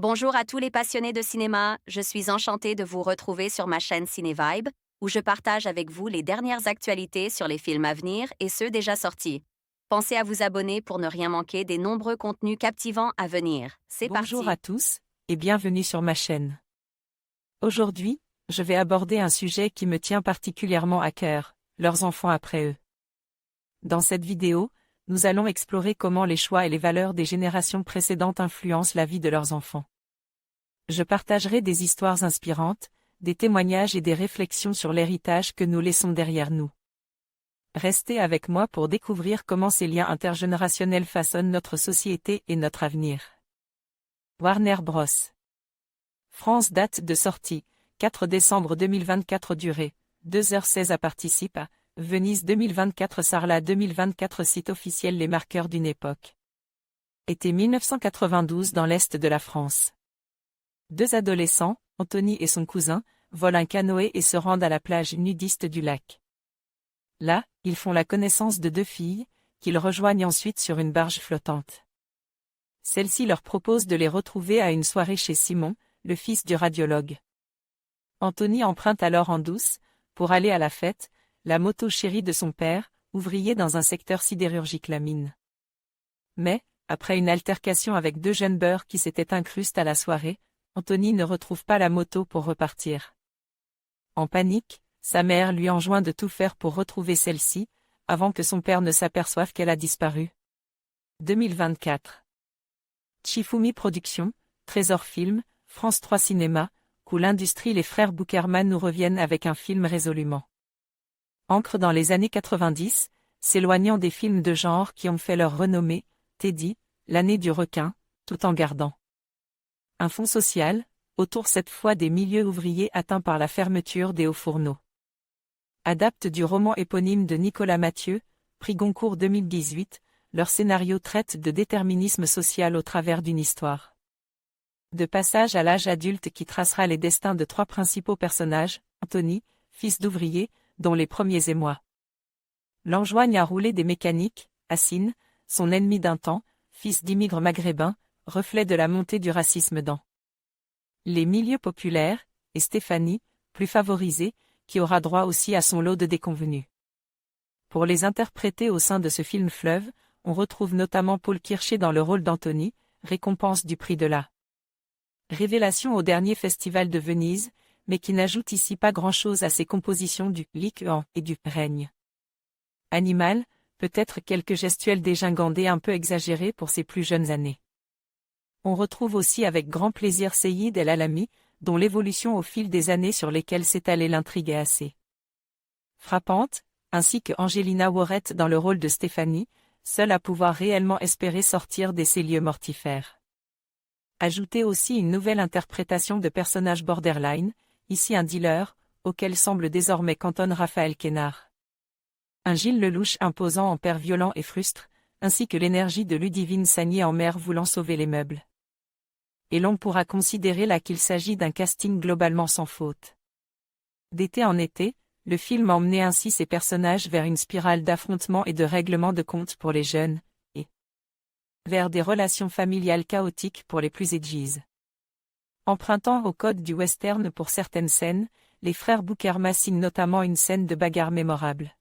Bonjour à tous les passionnés de cinéma, je suis enchantée de vous retrouver sur ma chaîne CinéVibe, où je partage avec vous les dernières actualités sur les films à venir et ceux déjà sortis. Pensez à vous abonner pour ne rien manquer des nombreux contenus captivants à venir. C'est Bonjour parti! à tous, et bienvenue sur ma chaîne. Aujourd'hui, je vais aborder un sujet qui me tient particulièrement à cœur, leurs enfants après eux. Dans cette vidéo, nous allons explorer comment les choix et les valeurs des générations précédentes influencent la vie de leurs enfants. Je partagerai des histoires inspirantes, des témoignages et des réflexions sur l'héritage que nous laissons derrière nous. Restez avec moi pour découvrir comment ces liens intergénérationnels façonnent notre société et notre avenir. Warner Bros. France. Date de sortie, 4 décembre 2024. Durée, 2h16 à participe à Venise 2024. Sarlat 2024. Site officiel. Les marqueurs d'une époque. Été 1992 dans l'est de la France. Deux adolescents, Anthony et son cousin, volent un canoë et se rendent à la plage nudiste du lac. Là, ils font la connaissance de deux filles, qu'ils rejoignent ensuite sur une barge flottante. Celle-ci leur propose de les retrouver à une soirée chez Simon, le fils du radiologue. Anthony emprunte alors en douce, pour aller à la fête, la moto chérie de son père, ouvrier dans un secteur sidérurgique, la mine. Mais, après une altercation avec deux jeunes beurs qui s'étaient incrustés à la soirée, Anthony ne retrouve pas la moto pour repartir. En panique, sa mère lui enjoint de tout faire pour retrouver celle-ci, avant que son père ne s'aperçoive qu'elle a disparu. 2024. Shifumi Productions, Trésor Film, France 3 Cinéma, Cool Industrie. Les frères Boukerman nous reviennent avec un film résolument ancre dans les années 90, s'éloignant des films de genre qui ont fait leur renommée, Teddy, L'année du requin, tout en gardant un fond social, autour cette fois des milieux ouvriers atteints par la fermeture des hauts fourneaux. Adapte du roman éponyme de Nicolas Mathieu, prix Goncourt 2018, leur scénario traite de déterminisme social au travers d'une histoire de passage à l'âge adulte qui tracera les destins de trois principaux personnages, Anthony, fils d'ouvrier, dont les premiers émois l'enjoignent à rouler des mécaniques, Hassine, son ennemi d'un temps, fils d'immigrés maghrébins, reflet de la montée du racisme dans les milieux populaires, et Stéphanie, plus favorisée, qui aura droit aussi à son lot de déconvenus. Pour les interpréter au sein de ce film fleuve, on retrouve notamment Paul Kircher dans le rôle d'Anthony, récompense du prix de la révélation au dernier festival de Venise, mais qui n'ajoute ici pas grand-chose à ses compositions du Liquan et du règne animal, peut-être quelques gestuels dégingandés un peu exagérés pour ses plus jeunes années. On retrouve aussi avec grand plaisir Seyid El Alami, dont l'évolution au fil des années sur lesquelles s'étalait l'intrigue est assez frappante, ainsi que Angelina Warret dans le rôle de Stéphanie, seule à pouvoir réellement espérer sortir de ces lieux mortifères. Ajoutez aussi une nouvelle interprétation de personnage borderline, ici un dealer, auquel semble désormais cantonne Raphaël Quénard. Un Gilles Lelouch imposant en père violent et frustre, ainsi que l'énergie de Ludivine Sagnier en mère voulant sauver les meubles. Et l'on pourra considérer là qu'il s'agit d'un casting globalement sans faute. D'été en été, le film emmenait ainsi ses personnages vers une spirale d'affrontements et de règlements de compte pour les jeunes, et vers des relations familiales chaotiques pour les plus edgies. Empruntant au code du western pour certaines scènes, les frères Boukerma signent notamment une scène de bagarre mémorable.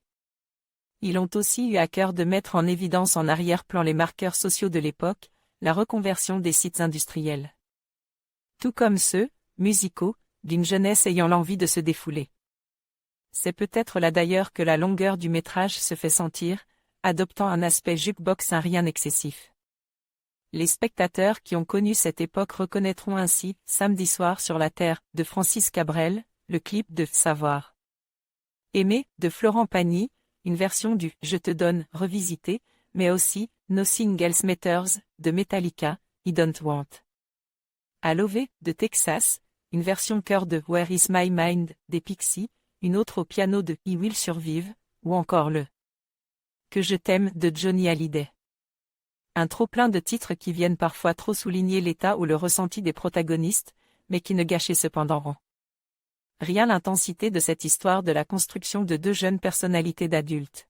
Ils ont aussi eu à cœur de mettre en évidence en arrière-plan les marqueurs sociaux de l'époque, la reconversion des sites industriels. Tout comme ceux, musicaux, d'une jeunesse ayant l'envie de se défouler. C'est peut-être là d'ailleurs que la longueur du métrage se fait sentir, adoptant un aspect jukebox, un rien excessif. Les spectateurs qui ont connu cette époque reconnaîtront ainsi, Samedi soir sur la Terre, de Francis Cabrel, le clip de Savoir aimer, de Florent Pagny, une version du Je te donne, revisité, mais aussi Nothing Else Matters, de Metallica, I Don't Want. À Lové, de Texas, une version chœur de Where Is My Mind, des Pixies, une autre au piano de I Will Survive, ou encore le Que je t'aime, de Johnny Hallyday. Un trop-plein de titres qui viennent parfois trop souligner l'état ou le ressenti des protagonistes, mais qui ne gâchaient cependant rien l'intensité de cette histoire de la construction de deux jeunes personnalités d'adultes.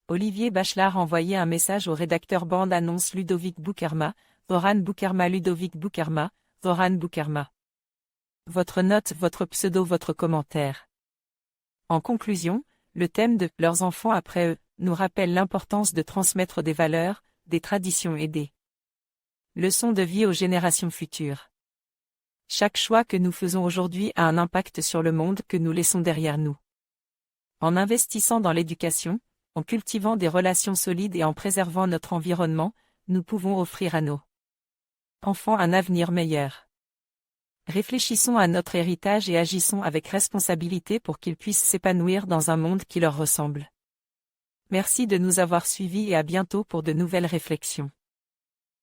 Olivier Bachelard envoyait un message au rédacteur bande-annonce Ludovic Boukerma, Oran Boukerma Ludovic Boukerma, Zoran Boukerma. Votre note, votre pseudo, votre commentaire. En conclusion, le thème de « Leurs enfants après eux » nous rappelle l'importance de transmettre des valeurs, des traditions et des leçons de vie aux générations futures. Chaque choix que nous faisons aujourd'hui a un impact sur le monde que nous laissons derrière nous. En investissant dans l'éducation, en cultivant des relations solides et en préservant notre environnement, nous pouvons offrir à nos enfants un avenir meilleur. Réfléchissons à notre héritage et agissons avec responsabilité pour qu'ils puissent s'épanouir dans un monde qui leur ressemble. Merci de nous avoir suivis et à bientôt pour de nouvelles réflexions.